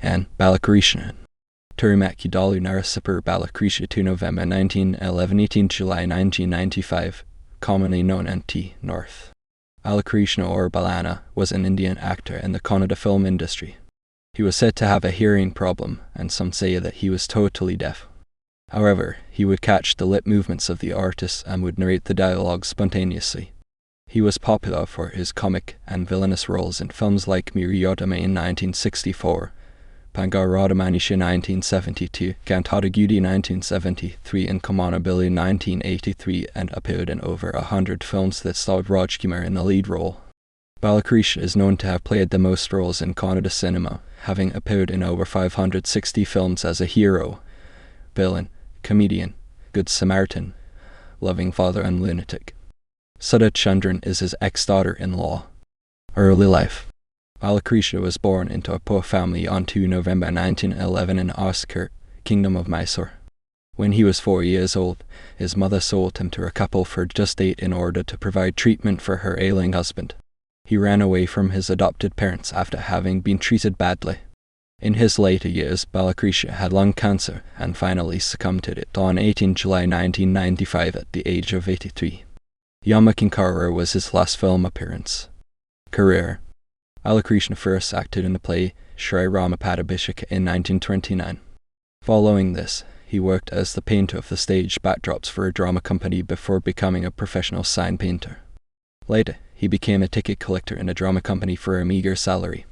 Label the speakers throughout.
Speaker 1: N. Balakrishna. Tirumakudalu Narasipura Balakrishna 2 November 1911 18 July 1995, commonly known as T. North. Balakrishna or Balanna was an Indian actor in the Kannada film industry. He was said to have a hearing problem, and some say that he was totally deaf. However, he would catch the lip movements of the artists and would narrate the dialogue spontaneously. He was popular for his comic and villainous roles in films like Muriyada Mane 1964, Bangaarada Manushya 1972, Gandhada Gudi 1973, and Kaamana Billu 1983, and appeared in over 100 films that starred Rajkumar in the lead role. Balakrishna is known to have played the most roles in Kannada cinema, having appeared in over 560 films as a hero, villain, comedian, good Samaritan, loving father, and lunatic. Sudha Chandran is his ex-daughter-in-law. Early life. Balakrishna was born into a poor family on 2 November 1911 in Oscar, Kingdom of Mysore. When he was 4 years old, his mother sold him to a couple for just 8 in order to provide treatment for her ailing husband. He ran away from his adopted parents after having been treated badly. In his later years, Balakrishna had lung cancer and finally succumbed to it on 18 July 1995 at the age of 83. Yamakinkara was his last film appearance. Career. Balakrishna first acted in the play Sri Ramapadabhishek in 1929. Following this, he worked as the painter of the stage backdrops for a drama company before becoming a professional sign painter. Later, he became a ticket collector in a drama company for a meager salary.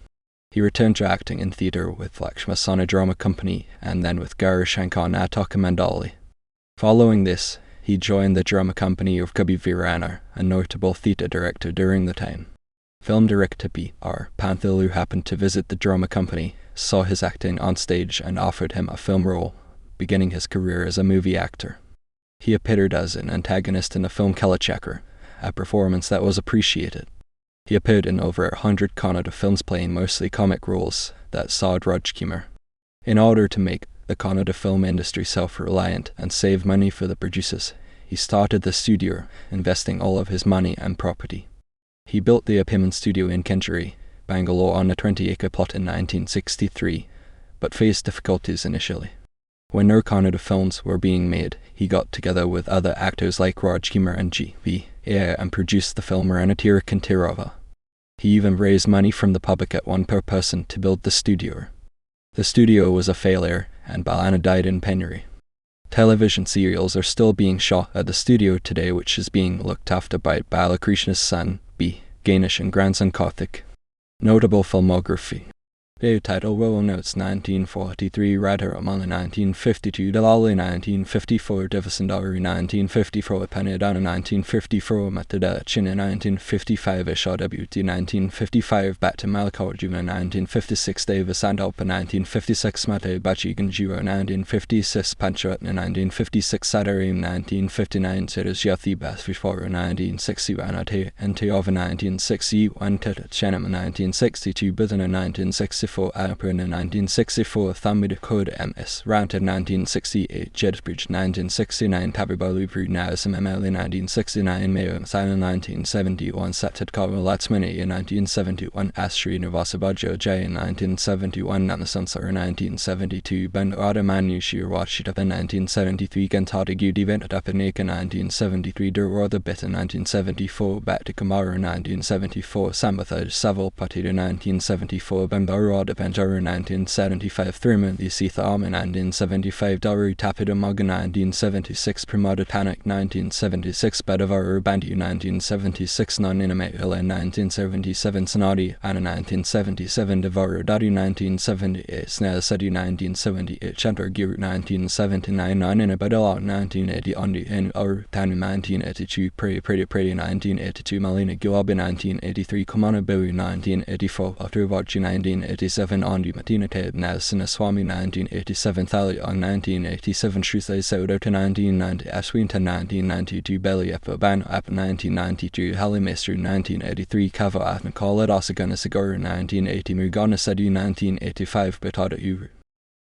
Speaker 1: He returned to acting in theatre with Lakshmasana Drama Company and then with Gaurashankar Nataka Mandali. Following this, he joined the drama company of Kabi Virana, a notable theatre director during the time. Film director B.R. Panthalu happened to visit the drama company, saw his acting on stage and offered him a film role, beginning his career as a movie actor. He appeared as an antagonist in the film Kalachakra, a performance that was appreciated. He appeared in over 100 Kannada films playing mostly comic roles that starred Rajkumar. In order to make the Kannada film industry self-reliant and save money for the producers, he started the studio, investing all of his money and property. He built the Appiman studio in Kenchere, Bangalore on a 20-acre plot in 1963, but faced difficulties initially. When no Kannada films were being made, he got together with other actors like Rajkumar and G.V. Ayer and produced the film Ranatira Kantirava. He even raised money from the public at one per person to build the studio. The studio was a failure, and Balanna died in penury. Television serials are still being shot at the studio today, which is being looked after by Balakrishna's son, B. Ganesh, and grandson Karthik. Notable filmography. Video title Royal Notes 1943, Radharamana 1952, Dalali 1954, Devasundari 1954, Panadana 1954, Matadala Chinna 1955, Ishadabuti 1955, Bhatta Mallikarjuna 1956, Devasandalpa 1956, Mate Bachi Ganjiro 1956, Pancharatna 1956, Sadarim 1959, Sirasyathi Basvishwara 1960, Ranate Antiova 1961, Teta Chanama 1962, Bidana 1964, April 1964, Thamid Code MS, Roundhead 1968, Jedbridge 1969, Tabibalupri Narasam ML 1969, Mayo Silent 1971, Satat Kava Latsmani in 1971, Astri Navasabajo J in 1971, Nanasansara 1972, Bangaarada Manushya Rashida 1973, Gandhada Gudi Ventadapaneka 1973, Durwada Beta 1974, Bhattikamara 1974, Sambathaj Saval Patida 1974, Bangaarada Banjara 1975, Thirumali Sitha Amma 1975, Daru Tapida Maga 1976, Pramada Tanak 1976, Badavaru Bandu 1976, Naniname Ila 1977, Sanadi Anna 1977, Devaru Dadu 1978, Snell Sadi 1978, Chandra Guru 1979, Nanina Badala 1980, Andi and Uru Tanu 1982, Praya 1982, Malina Gilabi 1983, Kaamana Billu 1984, Aturvachi 1987, Andi Matina Ted Nasina Swami 1987, Thaliang 1987, Shrusay Sodota 1990, Ashwinta 1992, Belly Epa Ban App 1992, Halimestru 1983, Kava Atmakala Dasagana Sigara 1980, Mugana Sadu 1985, Batada Uru.